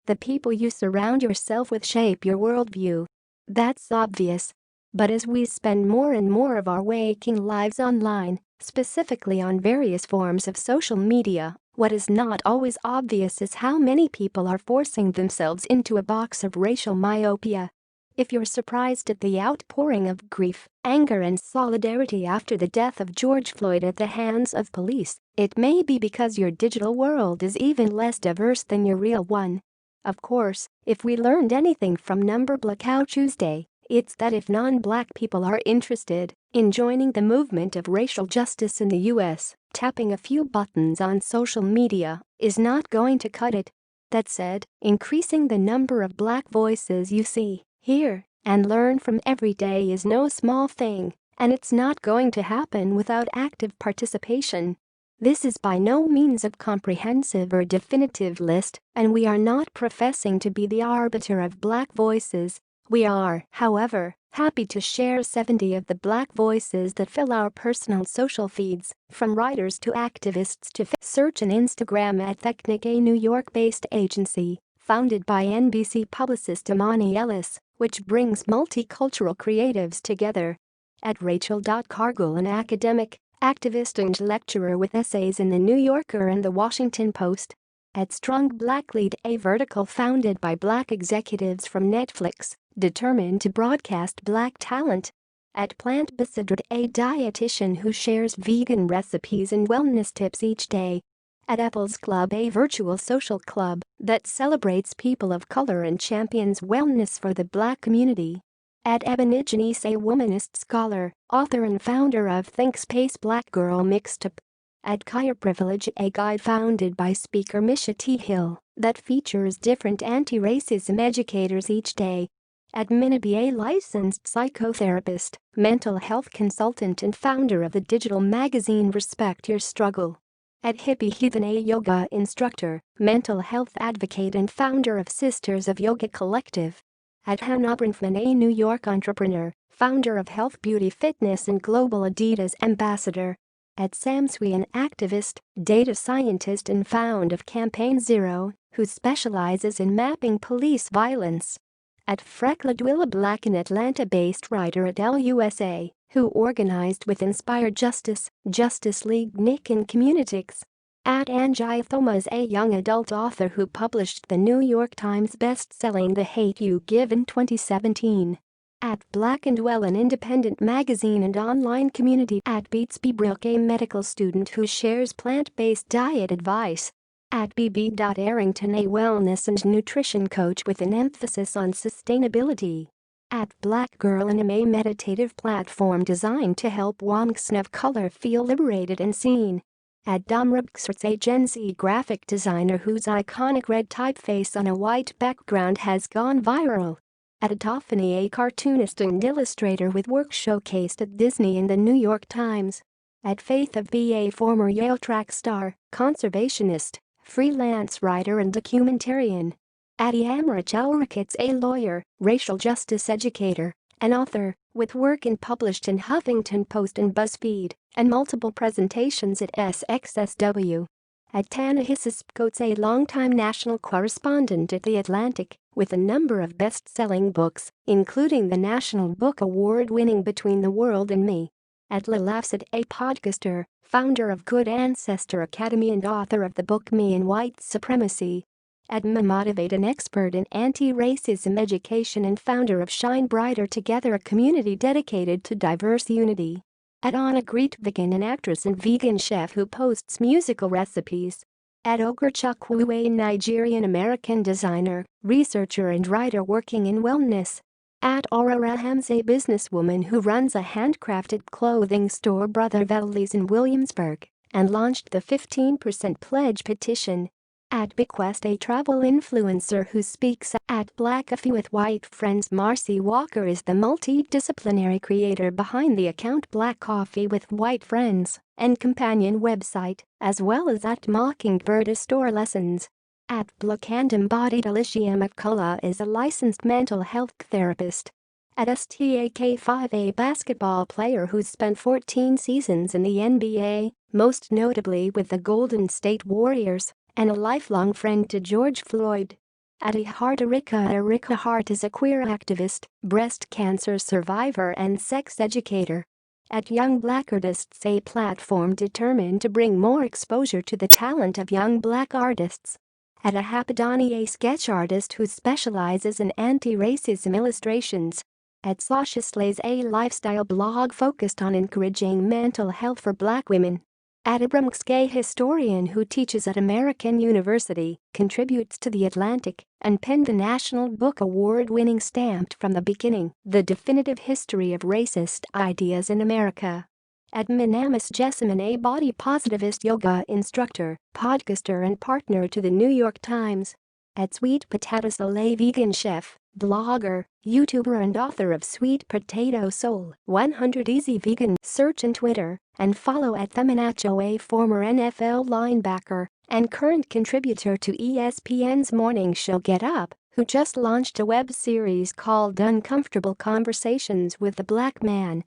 The people you surround yourself with shape your worldview. That's obvious. But as we spend more and more of our waking lives online, specifically on various forms of social media, what is not always obvious is how many people are forcing themselves into a box of racial myopia. If you're surprised at the outpouring of grief, anger and solidarity after the death of George Floyd at the hands of police, it may be because your digital world is even less diverse than your real one. Of course, if we learned anything from Blackout Tuesday, it's that if non-black people are interested in joining the movement of racial justice in the U.S., tapping a few buttons on social media is not going to cut it. That said, increasing the number of black voices you see, hear, and learn from every day is no small thing, and it's not going to happen without active participation. This is by no means a comprehensive or definitive list, and we are not professing to be the arbiter of black voices. We are, however, happy to share 70 of the black voices that fill our personal social feeds, from writers to activists to search on Instagram at Technic, a New York-based agency founded by NBC publicist Imani Ellis, which brings multicultural creatives together. At Rachel.Cargill, an academic, activist and lecturer with essays in The New Yorker and The Washington Post. At Strong Black Lead, a vertical founded by black executives from Netflix, determined to broadcast black talent. At Plant Basidred, a dietitian who shares vegan recipes and wellness tips each day. At Apple's Club, a virtual social club that celebrates people of color and champions wellness for the black community. At Ebony Janice, a womanist scholar, author and founder of ThinkSpace Black Girl Mixtape. At Queer Privilege, a guide founded by speaker Misha T. Hill that features different anti-racism educators each day. At Minnaby, a licensed psychotherapist, mental health consultant and founder of the digital magazine Respect Your Struggle. At Hippie Heathen, a yoga instructor, mental health advocate and founder of Sisters of Yoga Collective. At Hannah Brinfman, a New York entrepreneur, founder of Health Beauty Fitness and global Adidas ambassador. At Sam Swee, an activist, data scientist and founder of Campaign Zero, who specializes in mapping police violence. At Freckled Black, an Atlanta-based writer at LUSA, who organized with Inspire Justice, Justice League Nick and Communitics. At Anjai Thomas, a young adult author who published the New York Times best-selling The Hate U Give in 2017. At Black and Well, an independent magazine and online community. At Beatsby Brook, a medical student who shares plant-based diet advice. At BB.Arrington, a wellness and nutrition coach with an emphasis on sustainability. At Black Girl Anime, a meditative platform designed to help wonks of color feel liberated and seen. At Domrubxerts, a Gen Z graphic designer whose iconic red typeface on a white background has gone viral. At Atophany, a cartoonist and illustrator with work showcased at Disney and the New York Times. At Faith of B, a former Yale track star, conservationist, freelance writer and documentarian. At Yamrich Elricketts, a lawyer, racial justice educator, an author, with work published in Huffington Post and BuzzFeed, and multiple presentations at SXSW. At Ta-Nehisi Coates, a longtime national correspondent at The Atlantic, with a number of best-selling books, including the National Book Award-winning Between the World and Me. At Lilafsid, a podcaster, founder of Good Ancestor Academy and author of the book Me and White Supremacy. At Motivate, an expert in anti-racism education and founder of Shine Brighter Together, a community dedicated to diverse unity. At Anna Greetvigan, an actress and vegan chef who posts musical recipes. At Ogerchukwu, a Nigerian-American designer, researcher and writer working in wellness. At Aurora Hams, a businesswoman who runs a handcrafted clothing store Brother Valley's in Williamsburg, and launched the 15% pledge petition. At Bequest, a travel influencer who speaks. At Black Coffee with White Friends, Marcy Walker is the multidisciplinary creator behind the account Black Coffee with White Friends and companion website, as well as at Mockingbird Store Lessons. At Black and Embodied, Alicia McCullough is a licensed mental health therapist. At STAK5, a basketball player who's spent 14 seasons in the NBA, most notably with the Golden State Warriors, and a lifelong friend to George Floyd. Erika Hart is a queer activist, breast cancer survivor and sex educator. At Young Black Artists, a platform determined to bring more exposure to the talent of young black artists. At Hapadani, a sketch artist who specializes in anti-racism illustrations. At Sasha Slays, a lifestyle blog focused on encouraging mental health for black women. At Abramsk, a historian who teaches at American University, contributes to The Atlantic, and penned the National Book Award-winning Stamped from the Beginning, The Definitive History of Racist Ideas in America. At Minamis Jessamine, a body positivist yoga instructor, podcaster and partner to the New York Times. At Sweet Potato Soul, a vegan chef, blogger, YouTuber and author of Sweet Potato Soul 100 Easy Vegan. Search on Twitter and follow at Theminacho, a former NFL linebacker and current contributor to ESPN's morning show Get Up, who just launched a web series called Uncomfortable Conversations with the Black Man.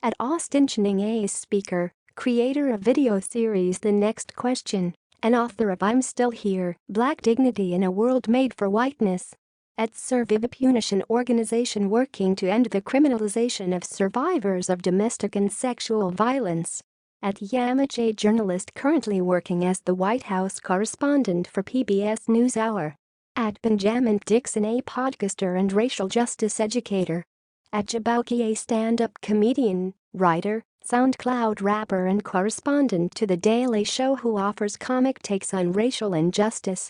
At Austin Channing, a speaker, creator of video series The Next Question, and author of I'm Still Here, Black Dignity in a World Made for Whiteness. At Survivipunish, an organization working to end the criminalization of survivors of domestic and sexual violence. At Yamach, a journalist currently working as the White House correspondent for PBS NewsHour. At Benjamin Dixon, a podcaster and racial justice educator. At Jabauki, a stand-up comedian, writer, SoundCloud rapper and correspondent to The Daily Show who offers comic takes on racial injustice.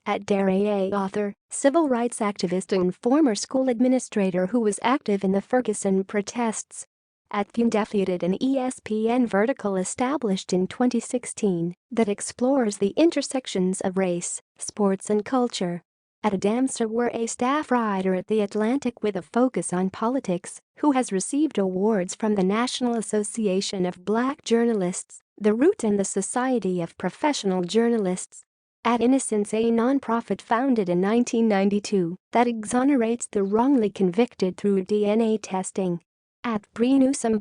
At Derry, a author, civil rights activist and former school administrator who was active in the Ferguson protests. At Fundefeated, an ESPN vertical established in 2016 that explores the intersections of race, sports and culture. At Adam Serwer, a staff writer at The Atlantic with a focus on politics, who has received awards from the National Association of Black Journalists, The Root and the Society of Professional Journalists. At Innocence, a nonprofit founded in 1992 that exonerates the wrongly convicted through DNA testing. At Bree Newsom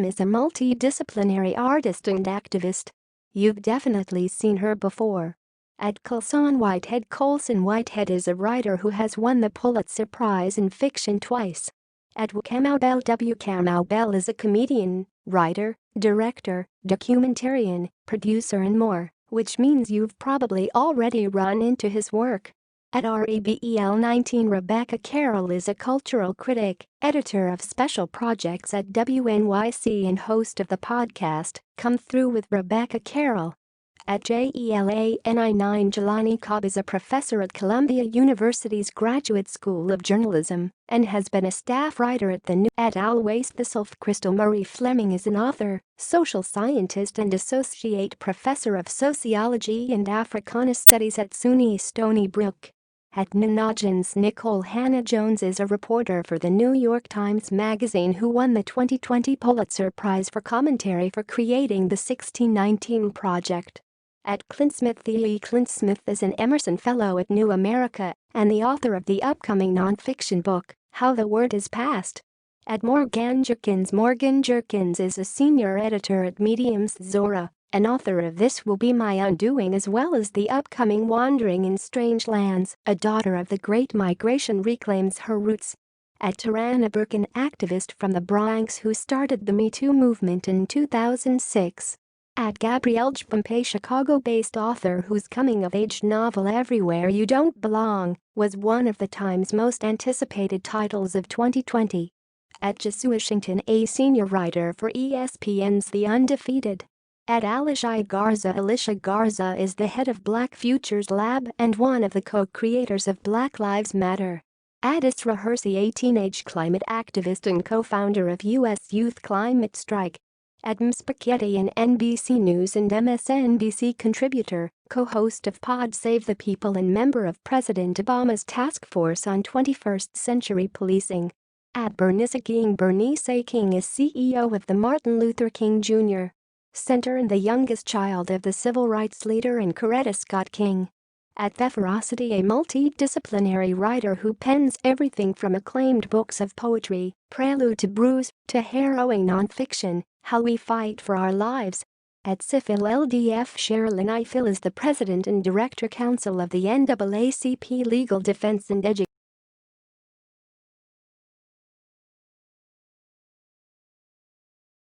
is a multidisciplinary artist and activist. You've definitely seen her before. At Colson Whitehead is a writer who has won the Pulitzer Prize in fiction twice. At Kamau Bell is a comedian, writer, director, documentarian, producer and more, which means you've probably already run into his work. At REBEL19, Rebecca Carroll is a cultural critic, editor of special projects at WNYC and host of the podcast Come Through with Rebecca Carroll. At JELANI9, Jelani Cobb is a professor at Columbia University's Graduate School of Journalism and has been a staff writer at the New. At Always the Self, Crystal Marie Fleming is an author, social scientist and associate professor of sociology and Africana studies at SUNY Stony Brook. At Nunajans, Nicole Hannah-Jones is a reporter for the New York Times Magazine who won the 2020 Pulitzer Prize for commentary for creating the 1619 Project. At Clint Smith, Clint Smith is an Emerson Fellow at New America and the author of the upcoming nonfiction book, How the Word is Passed. At Morgan Jerkins is a senior editor at Medium's Zora, and author of This Will Be My Undoing as well as the upcoming Wandering in Strange Lands, A Daughter of the Great Migration Reclaims Her Roots. At Tarana Burke, an activist from the Bronx who started the Me Too movement in 2006. At Gabrielle Jpumpe, a Chicago-based author whose coming-of-age novel Everywhere You Don't Belong was one of the Times' most anticipated titles of 2020. At Jesse Washington, a senior writer for ESPN's The Undefeated. At Alicia Garza is the head of Black Futures Lab and one of the co-creators of Black Lives Matter. At Isra Hersey, a teenage climate activist and co-founder of U.S. Youth Climate Strike. At Spaghetti, an NBC News and MSNBC contributor, co-host of Pod Save the People and member of President Obama's Task Force on 21st Century Policing. At Bernice King is CEO of the Martin Luther King Jr. Center and the youngest child of the civil rights leader and Coretta Scott King. At The Ferocity, a multidisciplinary writer who pens everything from acclaimed books of poetry, Prelude to Bruise, to harrowing nonfiction, How We Fight for Our Lives. At CIFIL LDF, Sherilyn Ifill is the president and director counsel of the NAACP Legal Defense and Education